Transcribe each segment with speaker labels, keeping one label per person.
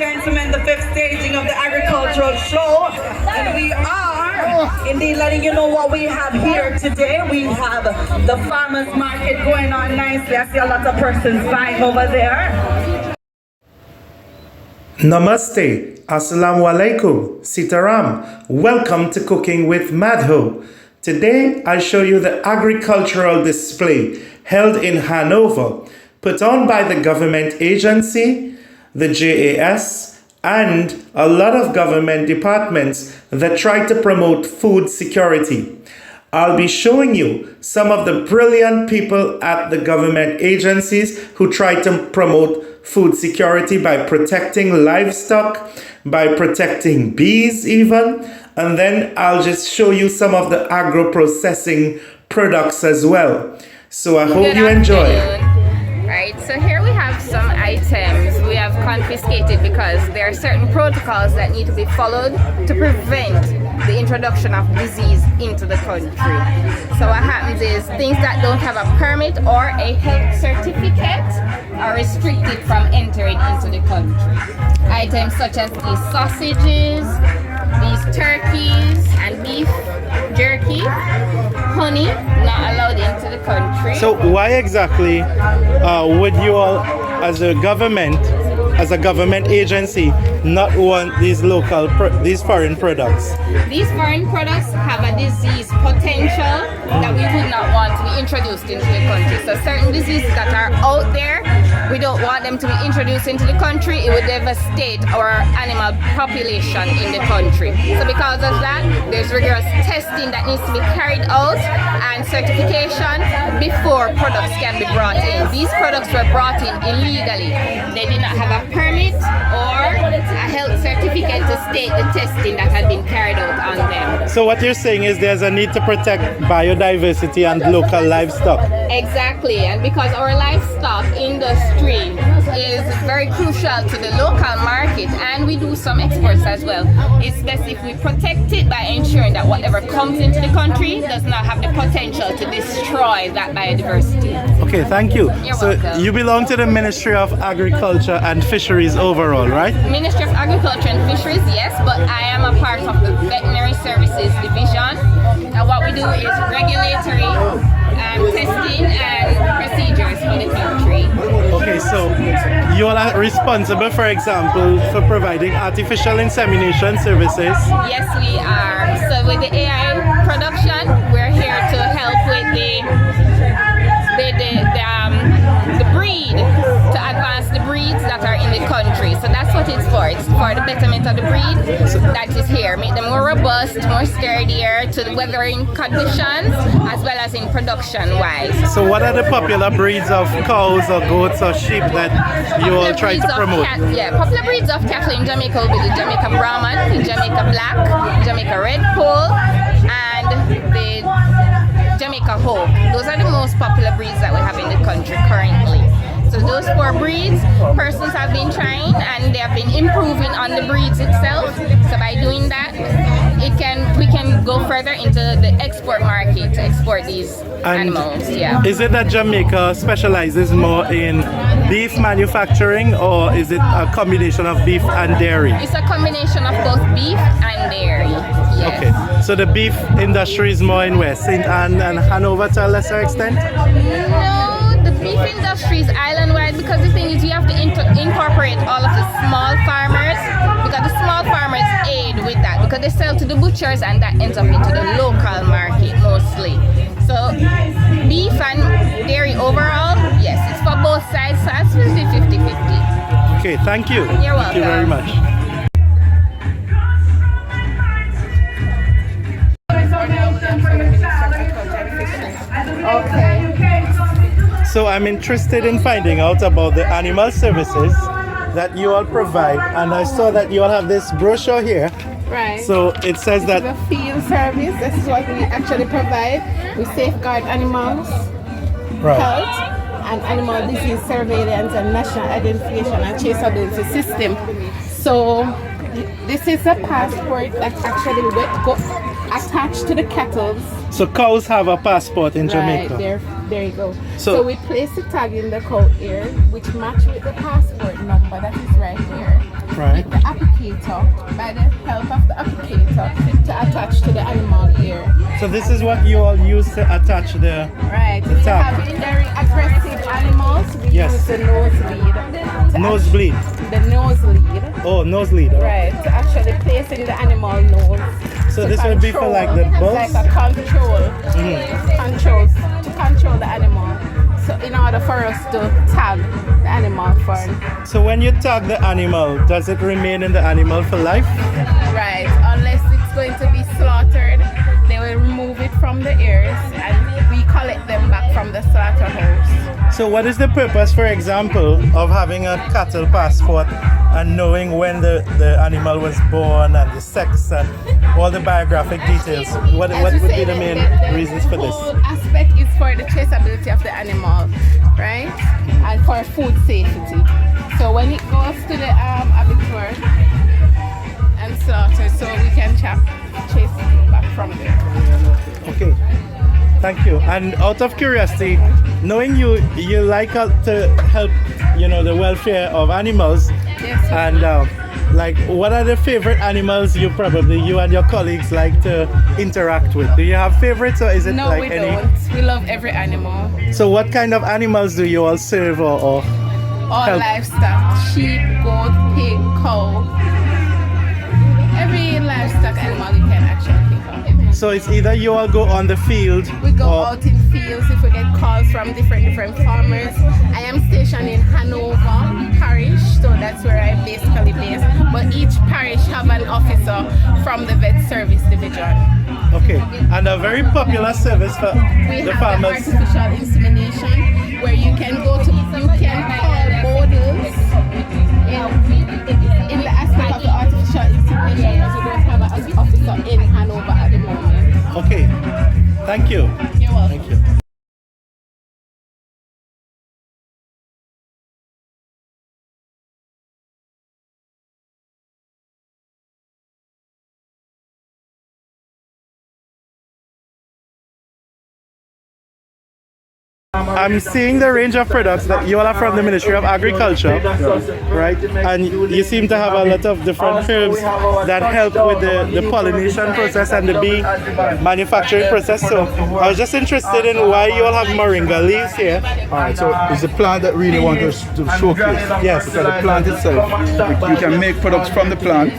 Speaker 1: gentlemen, the fifth staging of the agricultural show. And we are indeed letting you know what we have here today. We have the farmers market going on nicely. I see a lot of persons buying over there.
Speaker 2: Namaste, Assalamu alaikum, Sitaram. Welcome to Cooking with Madho. Today I'll show you the agricultural display held in Hanover, put on by the government agency, the JAS, and a lot of government departments that try to promote food security. I'll be showing you some of the brilliant people at the government agencies who try to promote food security by protecting livestock, by protecting bees even, and then I'll just show you some of the agro-processing products as well. So I hope you enjoy.
Speaker 3: Right, so here we have some items we have confiscated because there are certain protocols that need to be followed to prevent the introduction of disease into the country. So what happens is things that don't have a permit or a health certificate are restricted from entering into the country. Items such as these sausages, these turkeys and beef jerky, honey, not allowed into the country.
Speaker 2: So why exactly would you all, as a government agency, not want these these foreign products?
Speaker 3: These foreign products have a disease potential that we would not want to be introduced into the country. So certain diseases that are out there, we don't want them to be introduced into the country. It would devastate our animal population in the country. So because of that, there's rigorous testing that needs to be carried out and certification before products can be brought in. These products were brought in illegally. They did not have a permit or a health certificate to state the testing that had been carried out on them.
Speaker 2: So what you're saying is there's a need to protect biodiversity and local livestock.
Speaker 3: Exactly, and because our livestock industry is very crucial to the local market and we do some exports as well, it's best if we protect it by ensuring that whatever comes into the country does not have the potential to destroy that biodiversity.
Speaker 2: Okay, thank you.
Speaker 3: You're
Speaker 2: so
Speaker 3: welcome.
Speaker 2: You belong to the Ministry of Agriculture and Fisheries overall, right?
Speaker 3: Ministry of Agriculture and Fisheries, yes, but I am a part of the Veterinary Services Division. And what we do is regulatory testing and procedures for the country.
Speaker 2: Okay, so you are responsible, for example, for providing artificial insemination services.
Speaker 3: Yes, we are. So with the AI production, we're here to help with the breed, to advance the breeds that are in the country. So that's what it's for. It's for the betterment of the breed that is here. Make them more robust, more sturdier to the weathering conditions as well as in production wise.
Speaker 2: So what are the popular breeds of cows or goats or sheep that you all try to promote?
Speaker 3: Popular breeds of cattle in Jamaica will be the Jamaica Brahman, the Jamaica Black, Jamaica Red Pole, and the Jamaica Hope. Those are the most popular breeds that we have in the country currently. So those four breeds, persons have been trying and they have been improving on the breeds itself. So by doing that, we can go further into the export market to export these animals. Yeah.
Speaker 2: Is it that Jamaica specializes more in beef manufacturing, or is it a combination of beef and dairy?
Speaker 3: It's a combination of both beef and dairy. Yes.
Speaker 2: Okay. So the beef industry is more in West St. Anne and Hanover to a lesser extent?
Speaker 3: No, the beef industry is island-wide because the thing is you have to incorporate all of the small farmers because the small farmers aid with that because they sell to the butchers and that ends up into the local market mostly. So beef and dairy overall, yes, it's for both sides, so it's 50-50.
Speaker 2: Okay, thank you.
Speaker 3: You're welcome.
Speaker 2: Thank you very much.
Speaker 3: Okay.
Speaker 2: So I'm interested in finding out about the animal services that you all provide, and I saw that you all have this brochure here.
Speaker 4: Right.
Speaker 2: So it says that
Speaker 4: The field service, this is what we actually provide. We safeguard animals' health and animal disease surveillance and national identification and traceability system. So this is a passport that's actually attached to the cattle.
Speaker 2: So cows have a passport in Jamaica.
Speaker 4: Right, there you go.
Speaker 2: So-
Speaker 4: So we place the tag in the coat ear, which match with the passport number that is right here.
Speaker 2: Right.
Speaker 4: with the applicator, by the help of the applicator, to attach to the animal ear.
Speaker 2: So this is what you all use to attach the...
Speaker 4: Right. If you
Speaker 2: tag.
Speaker 4: have very aggressive animals, we
Speaker 2: Yes.
Speaker 4: use the nose lead.
Speaker 2: Nosebleed.
Speaker 4: The nose lead.
Speaker 2: Oh, nosebleed.
Speaker 4: Right. To actually place in the animal nose.
Speaker 2: So
Speaker 4: to
Speaker 2: this would be for
Speaker 4: control.
Speaker 2: like the bulls?
Speaker 4: Like a control. To control the animal. So in order for us to tag the animal for...
Speaker 2: So when you tag the animal, does it remain in the animal for life?
Speaker 4: Right. Unless it's going to be slaughtered, they will remove it from the ears and we collect them back from the slaughterhouse.
Speaker 2: So what is the purpose, for example, of having a cattle passport and knowing when the animal was born and the sex and all the biographic details? What would be the main reasons for this?
Speaker 4: The whole aspect is for the traceability of the animal, right? And for food safety. So when it goes to the abattoir and slaughter, so we can chase it back from there.
Speaker 2: Okay, thank you. And out of curiosity, knowing you like to help, the welfare of animals.
Speaker 4: Yes.
Speaker 2: And like, what are the favorite animals you and your colleagues like to interact with? Do you have favorites, or is it
Speaker 4: No,
Speaker 2: like
Speaker 4: we
Speaker 2: any?
Speaker 4: don't. We love every animal.
Speaker 2: So what kind of animals do you all serve or
Speaker 4: All
Speaker 2: help?
Speaker 4: livestock: sheep, goat, pig, cow. Every livestock animal you can actually think of.
Speaker 2: So it's either you all go on the field.
Speaker 4: We go
Speaker 2: or,
Speaker 4: out in fields if we get calls from different farmers. I am stationed in Hanover Parish, so that's where I basically based. But each parish have an officer from the vet service division.
Speaker 2: Okay, and a very popular service for
Speaker 4: We
Speaker 2: the
Speaker 4: have
Speaker 2: farmers.
Speaker 4: the artificial insemination, where you can call borders in the aspect of the artificial insemination, because we don't have an officer in Hanover at the moment.
Speaker 2: Okay, thank you.
Speaker 4: You're welcome.
Speaker 2: Thank you. I'm seeing the range of products that you all are from the Ministry of Agriculture, right? And you seem to have a lot of different herbs that help with the pollination process and the bee manufacturing process. So I was just interested in why you all have moringa leaves here.
Speaker 5: Alright, so it's a plant that really want us to showcase.
Speaker 2: Yes.
Speaker 5: Because the plant itself, you can make products from the plant.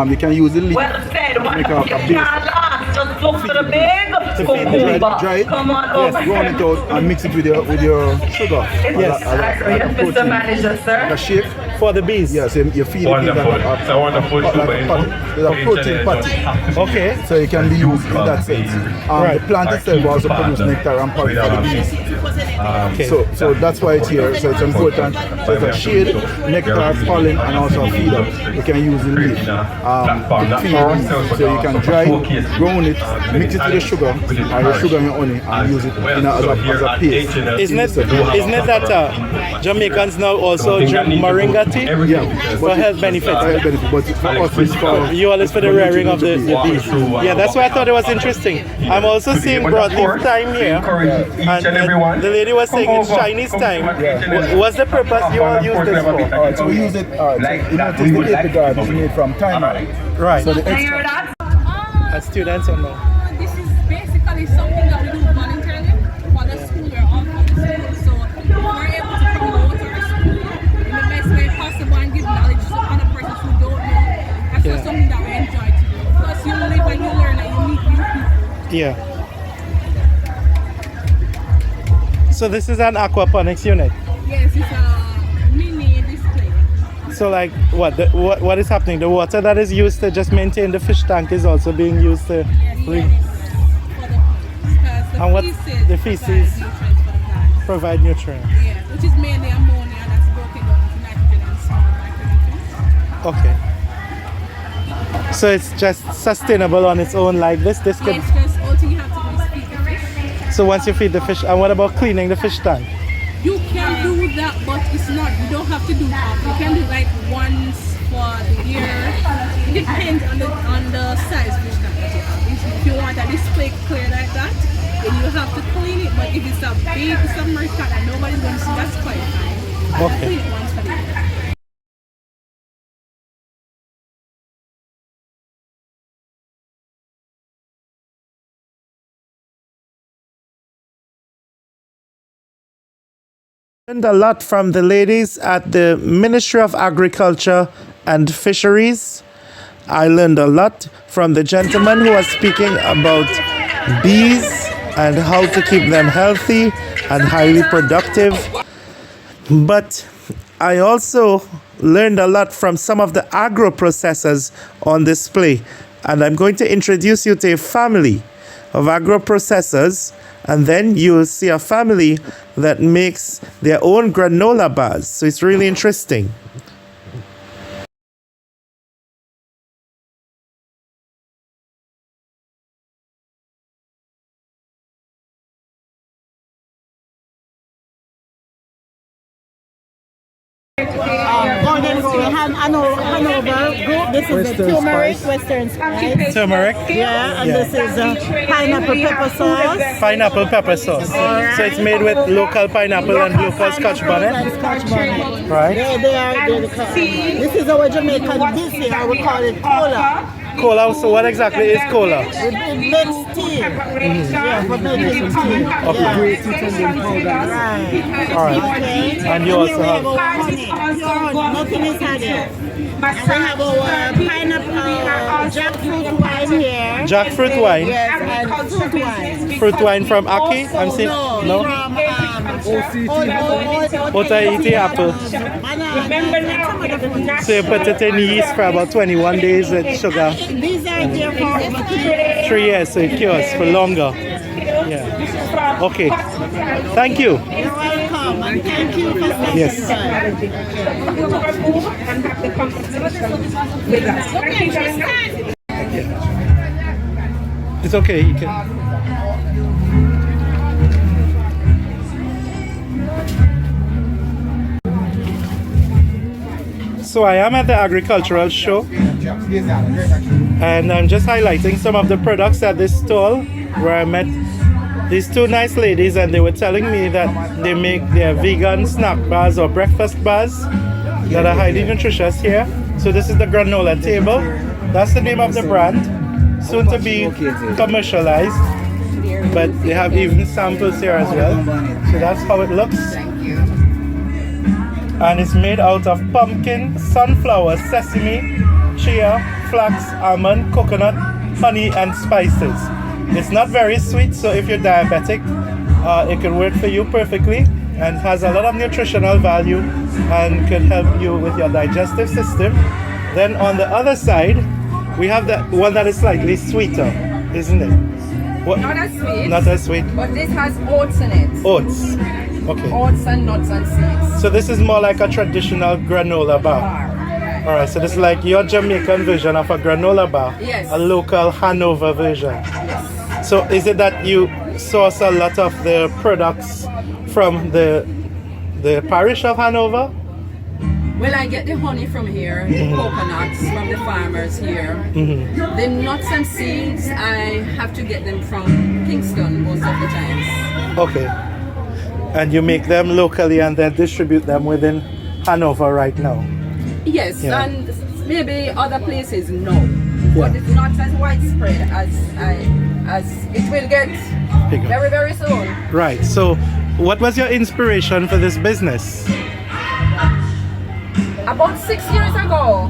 Speaker 5: You can use the leaf
Speaker 1: Well said.
Speaker 5: to make a base.
Speaker 1: Just look for the big cucumber.
Speaker 5: Dry it,
Speaker 1: Come on over.
Speaker 5: yes, round it out and mix it with your sugar.
Speaker 2: Yes.
Speaker 1: Yes, Mr. Manager,
Speaker 5: Like
Speaker 1: sir.
Speaker 5: a shake.
Speaker 2: For the bees.
Speaker 5: Yes, you feed it
Speaker 6: Wonderful. It's a wonderful
Speaker 5: like
Speaker 6: sugar
Speaker 5: a patty. There's a protein patty.
Speaker 2: Okay.
Speaker 5: So it can be used in that sense.
Speaker 2: Right.
Speaker 5: The plant itself also produces nectar and pollen for the bees.
Speaker 2: Okay.
Speaker 5: So that's why it's here. So it's important. So it's a shade, nectar, pollen, and also a feeder. You can use the leaf to feed bees. So you can dry it, ground it, mix it with the sugar, or the sugar and honey, and use it as a paste.
Speaker 2: Isn't it that Jamaicans now also drink moringa tea?
Speaker 5: Yeah,
Speaker 2: For health benefits.
Speaker 5: But for us, it's for
Speaker 2: You all is for the rearing of the bees. Yeah, that's why I thought it was interesting. I'm also seeing broadleaf thyme here. And the lady was saying it's Chinese thyme. What's the purpose you all use this for?
Speaker 5: Alright, so we use it. Alright, so you notice the epigarb is made from thyme.
Speaker 2: Right.
Speaker 5: So the
Speaker 1: You hear
Speaker 5: extra.
Speaker 1: that?
Speaker 2: As students or no?
Speaker 7: This is basically something that we do voluntarily for the school. We're all for the school. So we're able to promote our school in the best way possible and give knowledge to other persons who don't know. That's just something that we enjoy to do. Plus you live and you learn and you meet new people.
Speaker 2: Yeah. So this is an aquaponics unit.
Speaker 7: Yes, it's a mini display.
Speaker 2: So like what is happening? The water that is used to just maintain the fish tank is also being used to And what the feces provide nutrients.
Speaker 7: Yeah, which is mainly ammonia that's broken down into nitrogen and small micronutrients.
Speaker 2: Okay. So it's just sustainable on its own like this. This could.
Speaker 7: It's just all thing you have to do is feed the fish.
Speaker 2: So once you feed the fish, and what about cleaning the fish tank?
Speaker 7: You can do that, but it's not. You don't have to do that. You can do like once for the year. It depends on the size fish tank that you have. If you want a display clear like that, then you have to clean it. But if it's a big submerged tank and nobody's going to see, that's quite fine.
Speaker 2: Okay.
Speaker 7: Clean it once for the year.
Speaker 2: Learned a lot from the ladies at the Ministry of Agriculture and Fisheries. I learned a lot from the gentleman who was speaking about bees and how to keep them healthy and highly productive. But I also learned a lot from some of the agro-processors on display. And I'm going to introduce you to a family of agro-processors, and then you'll see a family that makes their own granola bars. So it's really interesting.
Speaker 4: Hanover group. This is the turmeric, Western spice.
Speaker 2: Turmeric?
Speaker 4: Yeah, and this is pineapple pepper sauce.
Speaker 2: Pineapple pepper sauce. So it's made with local pineapple and local scotch bonnet.
Speaker 4: And scotch bonnet.
Speaker 2: Right.
Speaker 4: They're the this is our Jamaican dish here. We call it cola.
Speaker 2: Cola, so what exactly is cola?
Speaker 4: It makes tea. Yeah, for making tea.
Speaker 2: Okay.
Speaker 4: Right.
Speaker 2: All right.
Speaker 4: Okay.
Speaker 2: And you also
Speaker 4: we have
Speaker 2: have
Speaker 4: our honey. Nothing is added. And we have our pineapple, jackfruit wine here.
Speaker 2: jackfruit wine.
Speaker 4: Yes, and fruit wine.
Speaker 2: Fruit wine from Aki? I'm seeing no.
Speaker 4: From
Speaker 2: Otaiti apple. So you put it in yeast for about 21 days with sugar.
Speaker 4: These are there for
Speaker 2: 3 years, so it cures for longer. Yeah. Okay. Thank you.
Speaker 4: You're welcome, and thank you for stopping
Speaker 2: Yes. It's okay. You can. So I am at the agricultural show, and I'm just highlighting some of the products at this stall where I met these two nice ladies, and they were telling me that they make their vegan snack bars or breakfast bars that are highly nutritious here. So this is the granola table. That's the name of the brand, soon to be commercialized, but they have even samples here as well. So that's how it looks. And it's made out of pumpkin, sunflower, sesame, chia, flax, almond, coconut, honey, and spices. It's not very sweet, so if you're diabetic, it can work for you perfectly, and has a lot of nutritional value and can help you with your digestive system. Then on the other side, we have the one that is slightly sweeter, isn't it? What?
Speaker 6: Not as sweet.
Speaker 2: Not as sweet.
Speaker 6: But this has oats in it.
Speaker 2: Oats. Okay.
Speaker 6: Oats and nuts and seeds.
Speaker 2: So this is more like a traditional granola bar.
Speaker 6: Right.
Speaker 2: All right, so this is like your Jamaican version of a granola bar.
Speaker 6: Yes.
Speaker 2: A local Hanover version.
Speaker 6: Yes.
Speaker 2: So is it that you source a lot of the products from the parish of Hanover?
Speaker 6: Well, I get the honey from here, the coconuts from the farmers here. The nuts and seeds, I have to get them from Kingston most of the times.
Speaker 2: Okay. And you make them locally and then distribute them within Hanover right now?
Speaker 6: Yes,
Speaker 2: Yeah.
Speaker 6: and maybe other places no. But it's not as widespread as it will get
Speaker 2: Bigger.
Speaker 6: very, very soon.
Speaker 2: Right. So what was your inspiration for this business?
Speaker 6: About 6 years ago,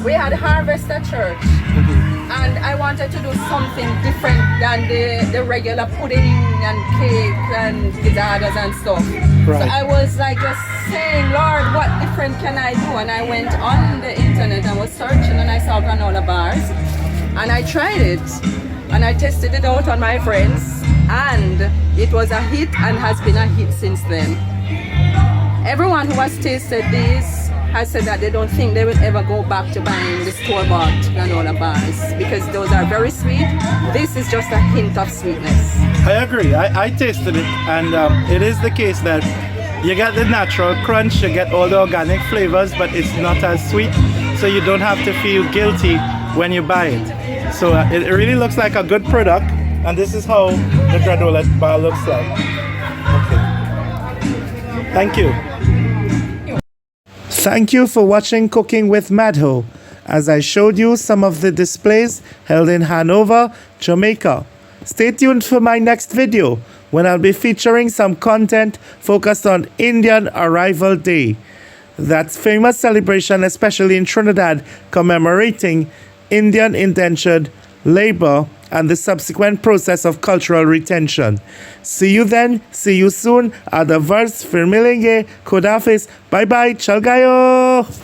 Speaker 6: we had Harvest at church, and I wanted to do something different than the regular pudding and cake and gizzadas and stuff.
Speaker 2: Right.
Speaker 6: So I was like just saying, Lord, what different can I do? And I went on the internet and was searching, and I saw granola bars, and I tried it, and I tested it out on my friends, and it was a hit and has been a hit since then. Everyone who has tasted these has said that they don't think they will ever go back to buying the store-bought granola bars because those are very sweet. This is just a hint of sweetness.
Speaker 2: I agree. I tasted it, and it is the case that you get the natural crunch, you get all the organic flavors, but it's not as sweet, so you don't have to feel guilty when you buy it. So it really looks like a good product, and this is how the granola bar looks like. Okay. Thank you. Thank you for watching Cooking with Madho, as I showed you some of the displays held in Hanover, Jamaica. Stay tuned for my next video, when I'll be featuring some content focused on Indian Arrival Day. That's famous celebration, especially in Trinidad, commemorating Indian indentured labor and the subsequent process of cultural retention. See you then, see you soon. Adavars, Firmilinge, Kodafis, bye bye, Chalgayo!